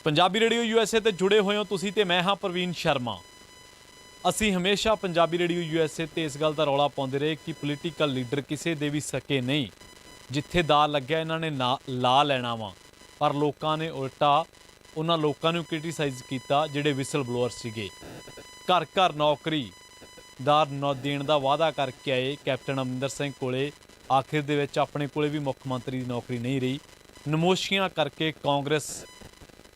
Punjabi radio USA ते जुड़े हुए हो तुसी ते मैं हाँ प्रवीण शर्मा। असी हमेशा पंजाबी रेडियो यूएसए ते इस गल का रौला पाते रहे कि पोलीटिकल लीडर किसी दे भी सके नहीं, जिथे दा लग्या इन्होंने ना ला लेना वा, पर लोगों ने उल्टा उन्होंने लोगों को क्रिटिसाइज किया जिहड़े विसल ब्लोअर सीगे। घर घर नौकरी देण दा वादा करके आए कैप्टन अमरिंदर सिंह कोले, आखिर दे विच अपने कोले भी मुख्य मंत्री की नौकरी नहीं रही। नमोशियां करके कांग्रेस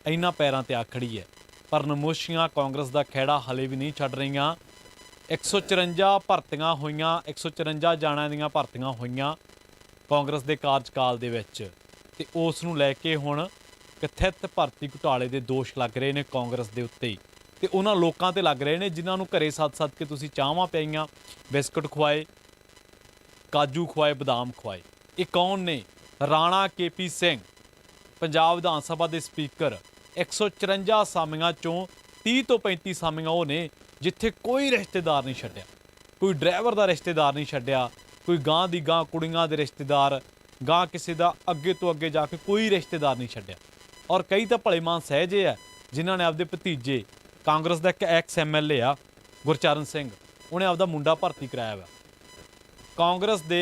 इन्हां पैरां ते आ खड़ी है, पर नमोशियां कांग्रेस का खैड़ा हले भी नहीं छड्ड रहीआं। 154 भर्तियां होईआं, 154 जाणिਆਂ ਦੀਆਂ भर्तियां होईआं कांग्रेस के कार्यकाल दे विच, ते उस नूं लैके हुण कथित भर्ती घोटाले के दोष लग रहे हैं कांग्रेस के उत्ते, ते उन्हां लोकां ते लग रहे हैं जिन्हां नूं घरे सद के तुसीं चाहां पिआईआं, बिस्कुट खुआए, काजू खुआए, बदाम खुआए। ये कौन ने? राणा KP सिंह, पंजाब विधान सभा के स्पीकर। 154 सामियां चों 30 तो 35 सामियां वो ने जिथे कोई रिश्तेदार नहीं छड्डिया, कोई ड्राइवर का रिश्तेदार नहीं छड्डिया, कोई गांह दी गांह कुड़ियां दे रिश्तेदार, गांह किसी का अगे तो अगे जाके कोई रिश्तेदार नहीं छड्डिया। और कई तो भले मानस है जे है जिन्होंने आपदे भतीजे, कांग्रेस का एक एक्स MLA आ गुरचरण सिंह, उन्हें आपदा मुंडा भर्ती कराया वा। कांग्रेस के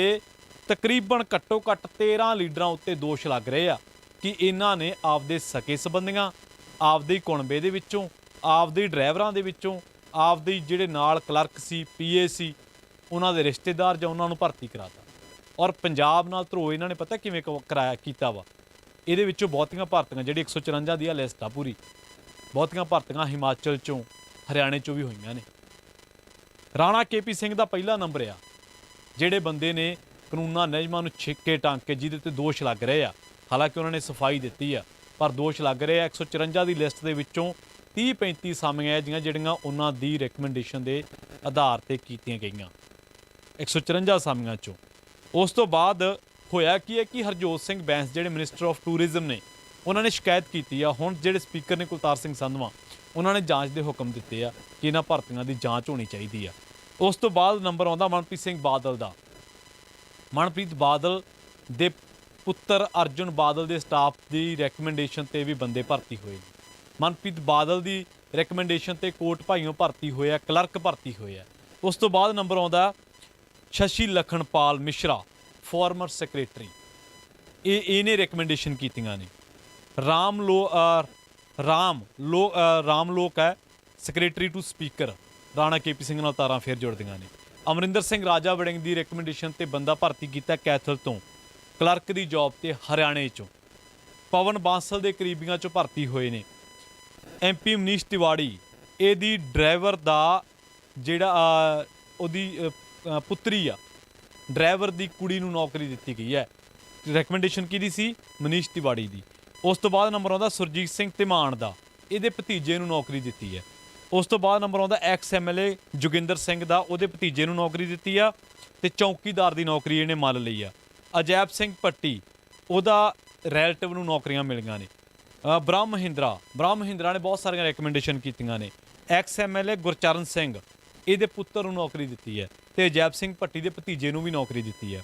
तकरीबन घट्टो घट्ट 13 लीडरां उत्ते दोष लग रहे आ कि इन्हां ने आपदे सके संबंधियां, आपदे कुणबे दे विच्चों, आपदे ड्राइवरां दे विच्चों, आपदे जिहड़े नाल क्लर्क सी, PA सी, उन्हां दे रिश्तेदार जां उन्हां नूं भर्ती कराता। और पंजाब नाल धरो इन्हां ने पता किवें कराया कीता वा। इहदे विच्चों बहुतियां भर्तियां जिहड़ी 154 दी लिस्ट आ पूरी, बहुतियां भर्तियां हिमाचल चों, हरियाणे चों भी होईआं ने। राणा KP सिंह दा पहला नंबर आ, जिहड़े बंदे ने कानूनां नियमां नूं छिक्के टांके जिहदे ते दोष लग रहे आ। हालांकि उन्होंने सफाई दी है, पर दोष लग रहे हैं 154 की लिस्ट के विचों 30-35 सामियां जिहड़ियां जिहड़ियां उन्हां दी रिकमेंडेशन के आधार पर कीतियां गईयां 154 सामियां चों। उस तो बाद होया की है कि हरजोत सिंह बैंस जिहड़े मिनिस्टर ऑफ टूरिज्म ने, उन्होंने शिकायत की है। हुण जिहड़े स्पीकर ने कुलतार सिंह संधवा, उन्होंने जांच के हुक्म दिते आ कि इन्हां भर्तियां की जांच होनी चाहिए। उस तो बाद नंबर आउंदा मनप्रीत सिंह बादल का। मनप्रीत बादल दे पुत्र अर्जुन बादल के स्टाफ की रिकमेंडेशन ते भी बंदे भर्ती हुए। मनप्रीत बादल की रिकमेंडेशन ते कोट भाईयों भर्ती होया, क्लर्क भर्ती होया। उस तो बाद नंबर आउंदा शशि लखनपाल मिश्रा, फॉर्मर सैक्रटरी, इन्हें रिकमेंडेशन कीतियां ने। राम लोक है secretary to speaker, Rana KP Singh नाल तारां फिर जुड़दियां ने। अमरिंदर सिंह राजा वड़िंग की रिकमेंडेशन ते बंदा भर्ती किया कैथल तो, क्लर्क की जॉब ते हरियाणे चों। पवन बांसल के करीबियां चों भर्ती हुए ने। MP मनीष तिवाड़ी, इहदी ड्राइवर का जिहड़ा उहदी पुत्री आ, ड्राइवर की कुड़ी नूं नौकरी दी गई है। रिकमेंडेशन की सी? मनीष तिवाड़ी की। उस तो बाद नंबर आउंदा सुरजीत सिंह धीमान का, इहदे भतीजे नूं नौकरी दी है। उस तो बाद नंबर आउंदा एक्स MLA जोगिंदर सिंह का, उहदे भतीजे नूं नौकरी दी आ, ते चौकीदार की नौकरी इहने मल लई आ। अजैब सिंह भट्टी, उहदा रैलेटिव नूं नौकरियां मिलियां ने। ब्रह्म महिंद्रा ने बहुत सारियां रिकमेंडेशन कीतियां ने। एक्स MLA गुरचरण सिंह, इहदे पुत्तर नूं नौकरी दी है, ते अजैब सिंह भट्टी के भतीजे नूं भी नौकरी दी है।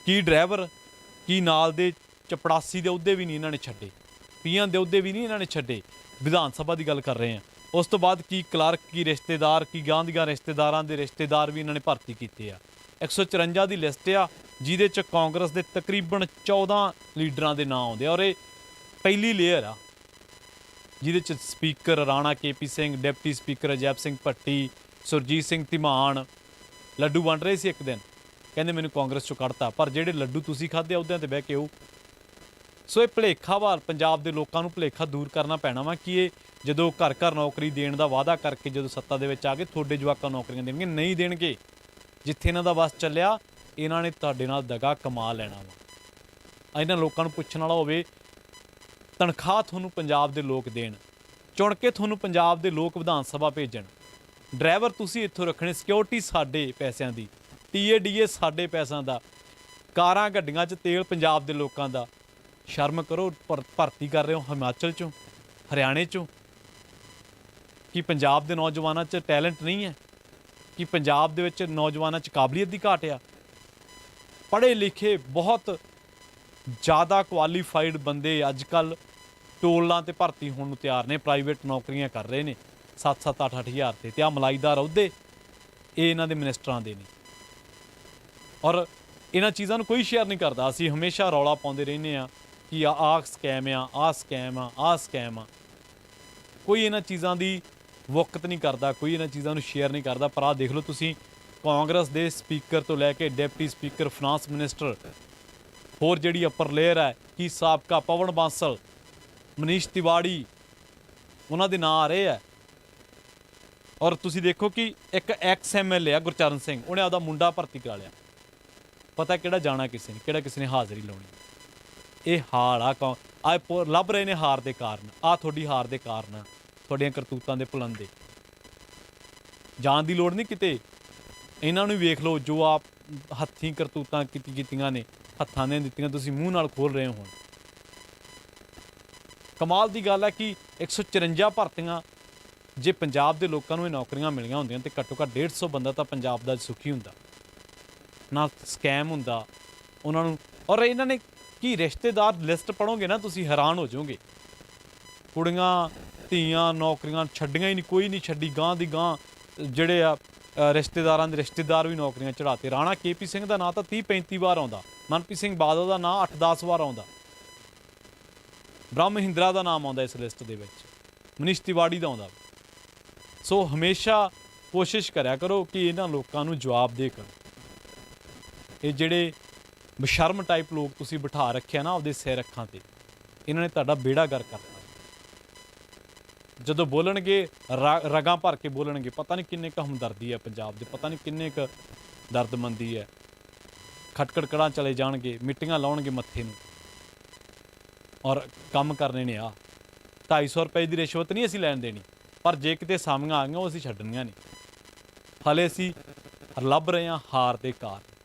की ड्राइवर, की नाल दे चपड़ासी के अहुदे भी नहीं इन्हां ने छड्डे, पीएन के अहुदे भी नहीं इन्हां ने छड्डे, विधान सभा की गल कर रहे हैं। उस तो बाद की क्लर्क, की रिश्तेदार, की गांह दियां रिश्तेदारां दे रिश्तेदार भी इन्हां ने भर्ती कीते आ। 154 की लिस्ट आ जिहदे च कांग्रेस के तकरीबन 14 लीडरां दे नाम आउंदे, और ये पहली लेयर आ जिहदे च speaker Rana KP Singh, deputy speaker Ajaib Singh Bhatti, Surjit Singh Dhiman. लड्डू वंड रहे सी एक दिन, कहंदे मैनूं कांग्रेस चों कढ़ता, पर जिहड़े लड्डू तुसीं खाधे उहदियां ते बह के आऊ। सो ये भुलेखा वा पंजाब के लोगों को भुलेखा दूर करना पैना वा कि ये जदों घर घर नौकरी देण दा वादा करके जदों सत्ता दे विच आ गए तुहाडे जवाकां नौकरियां देणगे, नहीं देणगे। जिथे इन्हां दा बस चलिया इन्हां ने तुहाडे नाल दगा कमा लेना वा। इन्हां लोकां नूं पुछण वाला होवे, तनख्वाह तुहानूं पंजाब दे लोक देण, चुण के तुहानूं पंजाब दे लोक विधान सभा भेजण, ड्राइवर तुसीं इत्थों रखणे, सिक्योरिटी साडे पैसिਆਂ दी, TADA साडे पैसिਆਂ दा, कारां गड्डियां 'च तेल पंजाब दे लोकां दा। शर्म करो, भर्ती कर रहे हो हिमाचल चों, हरियाणे चों। कि पंजाब के नौजवानों च टैलेंट नहीं है? कि पंजाब दे विच नौजवानों च काबलियत की घाट आ? पढ़े लिखे बहुत ज़्यादा क्वालीफाइड बंदे अजकल ਟੋਲਾਂ ਤੇ ਭਰਤੀ ਹੋਣ ਨੂੰ ਤਿਆਰ ਨੇ, ਪ੍ਰਾਈਵੇਟ ਨੌਕਰੀਆਂ ਕਰ ਰਹੇ ਨੇ 7-7 8-8 ਹਜ਼ਾਰ ਤੇ ਆਹ ਮਲਾਈਦਾਰ ਅਹੁਦੇ ਇਹ ਇਹਨਾਂ ਦੇ ਮਿਨਿਸਟਰਾਂ ਦੇ ਨੇ। ਔਰ ਇਹਨਾਂ ਚੀਜ਼ਾਂ ਨੂੰ ਕੋਈ ਸ਼ੇਅਰ ਨਹੀਂ ਕਰਦਾ। ਅਸੀਂ ਹਮੇਸ਼ਾ ਰੌਲਾ ਪਾਉਂਦੇ ਰਹਿੰਦੇ ਹਾਂ ਕਿ ਆਹ ਸਕੈਮ ਆ, ਆਹ ਸਕੈਮ ਆ, ਆਹ ਸਕੈਮ ਆ। ਕੋਈ ਇਹਨਾਂ ਚੀਜ਼ਾਂ ਦੀ ਵਕਤ ਨਹੀਂ ਕਰਦਾ, ਕੋਈ ਇਹਨਾਂ ਚੀਜ਼ਾਂ ਨੂੰ ਸ਼ੇਅਰ ਨਹੀਂ ਕਰਦਾ। ਪਰ ਆਹ ਦੇਖ ਲਓ ਤੁਸੀਂ, ਕਾਂਗਰਸ ਦੇ ਸਪੀਕਰ ਤੋਂ ਲੈ ਕੇ ਡਿਪਟੀ ਸਪੀਕਰ, ਫਾਈਨਾਂਸ ਮਿਨਿਸਟਰ, ਹੋਰ ਜਿਹੜੀ ਅਪਰ ਲੇਅਰ ਹੈ ਕਿ ਸਾਬਕਾ ਪਵਨ ਬਾਂਸਲ, ਮਨੀਸ਼ ਤਿਵਾੜੀ, ਉਹਨਾਂ ਦੇ ਨਾਂ ਆ ਰਹੇ ਆ। ਔਰ ਤੁਸੀਂ ਦੇਖੋ ਕਿ ਇੱਕ ਐਕਸ MLA ਆ ਗੁਰਚਰਨ ਸਿੰਘ, ਉਹਨੇ ਆਪਦਾ ਮੁੰਡਾ ਭਰਤੀ ਕਰਾ ਲਿਆ। ਪਤਾ ਕਿਹੜਾ ਜਾਣਾ ਕਿਸੇ ਨੇ, ਕਿਹੜਾ ਕਿਸੇ ਨੇ ਹਾਜ਼ਰੀ ਲਾਉਣੀ। ਇਹ ਹਾਲ ਆ ਲੱਭ ਰਹੇ ਨੇ ਹਾਰ ਦੇ ਕਾਰਨ। ਆਹ ਤੁਹਾਡੀ ਹਾਰ ਦੇ ਕਾਰਨ ਆ, ਤੁਹਾਡੀਆਂ ਕਰਤੂਤਾਂ ਦੇ ਭੁਲੰਦੇ। ਜਾਣ ਦੀ ਲੋੜ ਨਹੀਂ ਕਿਤੇ, ਇਹਨਾਂ ਨੂੰ ਵੇਖ ਲਓ ਜੋ ਆਪ ਹੱਥੀਂ ਕਰਤੂਤਾਂ ਕੀਤੀਆਂ ਨੇ, ਹੱਥਾਂ ਨੇ ਦਿੱਤੀਆਂ, ਤੁਸੀਂ ਮੂੰਹ ਨਾਲ ਖੋਲ ਰਹੇ ਹੋ। ਹੁਣ ਕਮਾਲ ਦੀ ਗੱਲ ਹੈ ਕਿ 154 ਭਰਤੀਆਂ, ਜੇ ਪੰਜਾਬ ਦੇ ਲੋਕਾਂ ਨੂੰ ਇਹ ਨੌਕਰੀਆਂ ਮਿਲੀਆਂ ਹੁੰਦੀਆਂ ਤੇ ਘੱਟੋ ਘੱਟ 150 ਬੰਦਾ ਤਾਂ ਪੰਜਾਬ ਦਾ ਸੁਖੀ ਹੁੰਦਾ, ਨਾ ਸਕੈਮ ਹੁੰਦਾ ਉਹਨਾਂ ਨੂੰ। ਔਰ ਇਹਨਾਂ ਨੇ ਕੀ ਰਿਸ਼ਤੇਦਾਰ ਲਿਸਟ ਪੜ੍ਹੋਗੇ ਨਾ ਤੁਸੀਂ ਹੈਰਾਨ ਹੋ ਜਾਓਗੇ। ਕੁੜੀਆਂ ਧੀਆਂ ਨੌਕਰੀਆਂ ਛੱਡੀਆਂ ਹੀ ਨਹੀਂ, ਕੋਈ ਨਹੀਂ ਛੱਡੀ। ਗਾਂ ਦੀ ਗਾਂ ਜਿਹੜੇ ਆ ਰਿਸ਼ਤੇਦਾਰਾਂ ਦੇ ਰਿਸ਼ਤੇਦਾਰ ਵੀ ਨੌਕਰੀਆਂ ਚੜ੍ਹਾਤੇ। ਰਾਣਾ KP ਸਿੰਘ ਦਾ ਨਾਂ ਤਾਂ 30-35 ਵਾਰ ਆਉਂਦਾ, ਮਨਪ੍ਰੀਤ ਸਿੰਘ ਬਾਦਲ ਦਾ ਨਾਂ 8-10 ਵਾਰ ਆਉਂਦਾ, ਬ੍ਰਹਮ ਮਹਿੰਦਰਾ ਦਾ ਨਾਮ ਆਉਂਦਾ ਇਸ ਲਿਸਟ ਦੇ ਵਿੱਚ, ਮਨੀਸ਼ ਤਿਵਾੜੀ ਦਾ ਆਉਂਦਾ। ਸੋ ਹਮੇਸ਼ਾ ਕੋਸ਼ਿਸ਼ ਕਰਿਆ ਕਰੋ ਕਿ ਇਹਨਾਂ ਲੋਕਾਂ ਨੂੰ ਜਵਾਬ ਦੇ ਕਰੋ। ਇਹ ਜਿਹੜੇ ਬਸ਼ਰਮ ਟਾਈਪ ਲੋਕ ਤੁਸੀਂ ਬਿਠਾ ਰੱਖਿਆ ਨਾ ਆਪਦੇ ਸਿਰ ਅੱਖਾਂ ਤੇ, ਇਹਨਾਂ ਨੇ ਤੁਹਾਡਾ ਬੇੜਾ ਗਰ ਕਰਤਾ। ਜਦੋਂ ਬੋਲਣਗੇ ਰਗਾਂ ਭਰ ਕੇ ਬੋਲਣਗੇ। ਪਤਾ ਨਹੀਂ ਕਿੰਨੇ ਕੁ ਹਮਦਰਦੀ ਹੈ ਪੰਜਾਬ ਦੇ, ਪਤਾ ਨਹੀਂ ਕਿੰਨੇ ਕੁ ਦਰਦਮੰਦੀ ਹੈ। ਖਟਕੜਕੜਾਂ ਚਲੇ ਜਾਣਗੇ, ਮਿੱਟੀਆਂ ਲਾਉਣਗੇ ਮੱਥੇ ਨੂੰ, ਔਰ ਕੰਮ ਕਰਨੇ ਨੇ। ਆ 250 ਰੁਪਏ ਦੀ ਰਿਸ਼ਵਤ ਨਹੀਂ ਅਸੀਂ ਲੈਣ ਦੇਣੀ, ਪਰ ਜੇ ਕਿਤੇ ਸਾਹਮਣੇ ਆ ਗਈਆਂ ਉਹ ਅਸੀਂ ਛੱਡਣੀਆਂ ਨਹੀਂ। ਹਾਲੇ ਅਸੀਂ ਲੱਭ ਰਹੇ ਹਾਂ ਹਾਰ ਦੇ ਕਾਰਨ।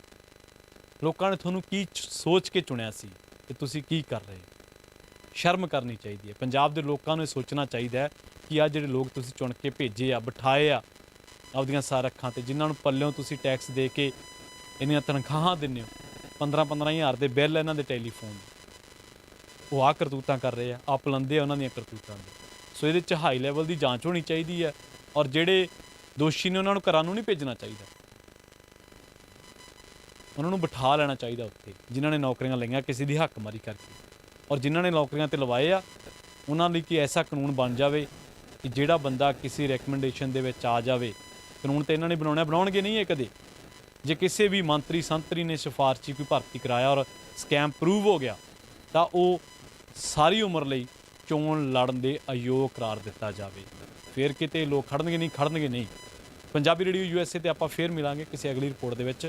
ਲੋਕਾਂ ਨੇ ਤੁਹਾਨੂੰ ਕੀ ਸੋਚ ਕੇ ਚੁਣਿਆ ਸੀ ਕਿ ਤੁਸੀਂ ਕੀ ਕਰ ਰਹੇ ਹੋ? ਸ਼ਰਮ ਕਰਨੀ ਚਾਹੀਦੀ ਹੈ। ਪੰਜਾਬ ਦੇ ਲੋਕਾਂ ਨੂੰ ਇਹ ਸੋਚਣਾ ਚਾਹੀਦਾ ਹੈ ਕਿ ਆਹ ਜਿਹੜੇ ਲੋਕ ਤੁਸੀਂ ਚੁਣ ਕੇ ਭੇਜੇ ਆ, ਬਿਠਾਏ ਆ ਆਪਦੀਆਂ ਸਾਰ ਅੱਖਾਂ ਤੇ, ਜਿਨ੍ਹਾਂ ਨੂੰ ਪੱਲਿਓਂ ਤੁਸੀਂ ਟੈਕਸ ਦੇ ਕੇ ਇੰਨੀਆਂ ਤਨਖਾਹਾਂ ਦਿੰਦੇ ਹੋ, 15-15 ਹਜ਼ਾਰ ਦੇ ਬਿੱਲ ਇਹਨਾਂ ਦੇ ਟੈਲੀਫੋਨ, ਉਹ ਆਹ ਕਰਤੂਤਾਂ ਕਰ ਰਹੇ ਆ, ਆਹ ਪਲੰਦੇ ਆ ਉਹਨਾਂ ਦੀਆਂ ਕਰਤੂਤਾਂ ਦੇ। ਸੋ ਇਹਦੇ 'ਚ ਹਾਈ ਲੈਵਲ ਦੀ ਜਾਂਚ ਹੋਣੀ ਚਾਹੀਦੀ ਹੈ। ਔਰ ਜਿਹੜੇ ਦੋਸ਼ੀ ਨੇ ਉਹਨਾਂ ਨੂੰ ਘਰਾਂ ਨੂੰ ਨਹੀਂ ਭੇਜਣਾ ਚਾਹੀਦਾ, ਉਹਨਾਂ ਨੂੰ ਬਿਠਾ ਲੈਣਾ ਚਾਹੀਦਾ ਉੱਥੇ, ਜਿਨ੍ਹਾਂ ਨੇ ਨੌਕਰੀਆਂ ਲਈਆਂ ਕਿਸੇ ਦੀ ਹੱਕਮਾਰੀ ਕਰਕੇ। ਔਰ ਜਿਨ੍ਹਾਂ ਨੇ ਨੌਕਰੀਆਂ 'ਤੇ ਲਵਾਏ ਆ ਉਹਨਾਂ ਲਈ ਕਿ ਐਸਾ ਕਾਨੂੰਨ ਬਣ ਜਾਵੇ ਕਿ ਜਿਹੜਾ ਬੰਦਾ ਕਿਸੇ ਰੈਕਮੈਂਡੇਸ਼ਨ ਦੇ ਵਿੱਚ ਆ ਜਾਵੇ, ਕਾਨੂੰਨ ਤਾਂ ਇਹਨਾਂ ਨੇ ਬਣਾਉਣਗੇ ਨਹੀਂ ਇਹ ਕਦੇ। ਜੇ ਕਿਸੇ ਵੀ ਮੰਤਰੀ ਸੰਤਰੀ ਨੇ ਸਿਫਾਰਸ਼ੀ ਕੋਈ ਭਰਤੀ ਕਰਾਇਆ ਔਰ ਸਕੈਮ ਪ੍ਰੂਵ ਹੋ ਗਿਆ ਤਾਂ ਉਹ ਸਾਰੀ ਉਮਰ ਲਈ ਚੋਣ ਲੜਨ ਦੇ ਅਯੋਗ ਕਰਾਰ ਦਿੱਤਾ ਜਾਵੇ। ਫਿਰ ਕਿਤੇ ਲੋਕ ਖੜਨਗੇ ਨਹੀਂ। ਪੰਜਾਬੀ ਰੇਡੀਓ USA ਤੇ ਆਪਾਂ ਫੇਰ ਮਿਲਾਂਗੇ ਕਿਸੇ ਅਗਲੀ ਰਿਪੋਰਟ ਦੇ ਵਿੱਚ।